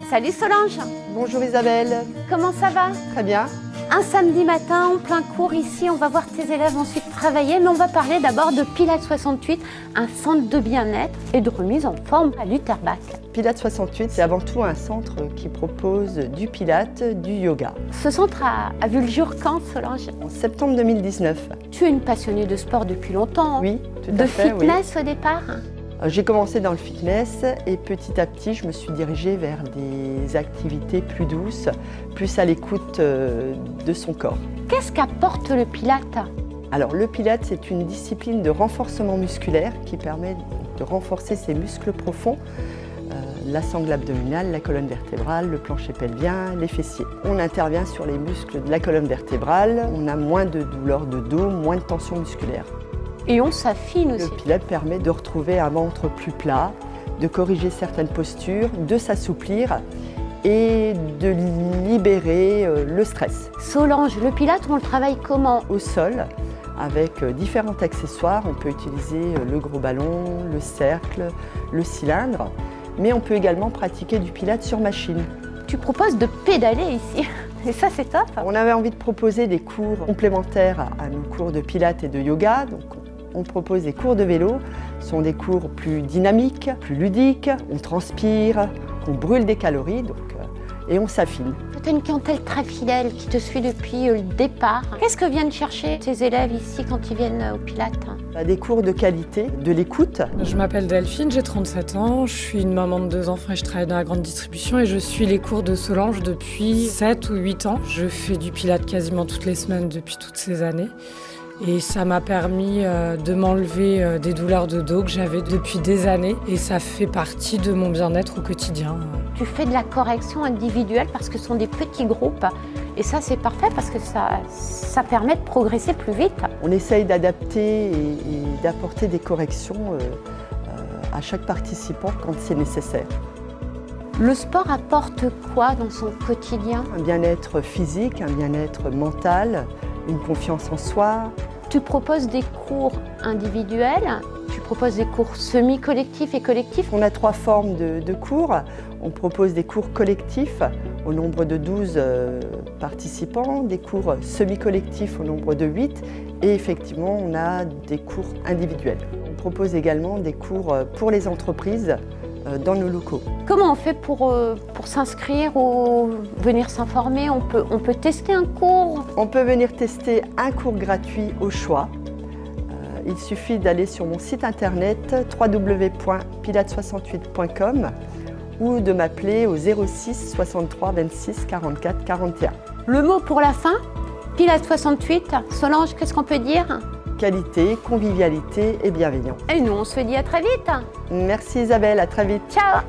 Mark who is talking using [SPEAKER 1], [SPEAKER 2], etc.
[SPEAKER 1] Salut Solange.
[SPEAKER 2] Bonjour Isabelle.
[SPEAKER 1] Comment ça va?
[SPEAKER 2] Très bien.
[SPEAKER 1] Un samedi matin, en plein cours ici, on va voir tes élèves ensuite travailler, mais on va parler d'abord de Pilates 68, un centre de bien-être et de remise en forme à Lutterbach.
[SPEAKER 2] Pilates 68, c'est avant tout un centre qui propose du Pilates, du yoga.
[SPEAKER 1] Ce centre a vu le jour quand, Solange?
[SPEAKER 2] En septembre 2019.
[SPEAKER 1] Tu es une passionnée de sport depuis longtemps.
[SPEAKER 2] Oui, tout
[SPEAKER 1] de
[SPEAKER 2] à fait.
[SPEAKER 1] fitness au départ?
[SPEAKER 2] J'ai commencé dans le fitness et petit à petit, je me suis dirigée vers des activités plus douces, plus à l'écoute de son corps.
[SPEAKER 1] Qu'est-ce qu'apporte le Pilates?
[SPEAKER 2] Alors le Pilates, c'est une discipline de renforcement musculaire qui permet de renforcer ses muscles profonds, la sangle abdominale, la colonne vertébrale, le plancher pelvien, les fessiers. On intervient sur les muscles de la colonne vertébrale, on a moins de douleurs de dos, moins de tension musculaire.
[SPEAKER 1] Et on s'affine aussi.
[SPEAKER 2] Le Pilates permet de retrouver un ventre plus plat, de corriger certaines postures, de s'assouplir et de libérer le stress.
[SPEAKER 1] Solange, le Pilates, on le travaille comment?
[SPEAKER 2] Au sol, avec différents accessoires. On peut utiliser le gros ballon, le cercle, le cylindre, mais on peut également pratiquer du Pilates sur machine.
[SPEAKER 1] Tu proposes de pédaler ici, et ça c'est top.
[SPEAKER 2] On avait envie de proposer des cours complémentaires à nos cours de Pilates et de yoga. Donc, on propose des cours de vélo, ce sont des cours plus dynamiques, plus ludiques, on transpire, on brûle des calories et on s'affine.
[SPEAKER 1] Tu as une clientèle très fidèle qui te suit depuis le départ. Qu'est-ce que viennent chercher tes élèves ici quand ils viennent au Pilates?
[SPEAKER 2] Des cours de qualité, de l'écoute.
[SPEAKER 3] Je m'appelle Delphine, j'ai 37 ans, je suis une maman de 2 enfants et je travaille dans la grande distribution et je suis les cours de Solange depuis 7 ou 8 ans. Je fais du Pilates quasiment toutes les semaines depuis toutes ces années. Et ça m'a permis de m'enlever des douleurs de dos que j'avais depuis des années. Et ça fait partie de mon bien-être au quotidien.
[SPEAKER 1] Tu fais de la correction individuelle parce que ce sont des petits groupes. Et ça, c'est parfait parce que ça permet de progresser plus vite.
[SPEAKER 2] On essaye d'adapter et d'apporter des corrections à chaque participant quand c'est nécessaire.
[SPEAKER 1] Le sport apporte quoi dans son quotidien?
[SPEAKER 2] Un bien-être physique, un bien-être mental, une confiance en soi.
[SPEAKER 1] Tu proposes des cours individuels, tu proposes des cours semi-collectifs et collectifs.
[SPEAKER 2] On a 3 formes de cours. On propose des cours collectifs au nombre de 12 participants, des cours semi-collectifs au nombre de 8 et effectivement on a des cours individuels. On propose également des cours pour les entreprises dans nos locaux.
[SPEAKER 1] Comment on fait pour s'inscrire ou venir s'informer? On peut tester un cours?
[SPEAKER 2] On peut venir tester un cours gratuit au choix. Il suffit d'aller sur mon site internet www.pilates68.com ou de m'appeler au 06 63 26 44 41.
[SPEAKER 1] Le mot pour la fin, Pilates 68. Solange, qu'est-ce qu'on peut dire?
[SPEAKER 2] Qualité, convivialité et bienveillance.
[SPEAKER 1] Et nous, on se dit à très vite.
[SPEAKER 2] Merci Isabelle, à très vite.
[SPEAKER 1] Ciao.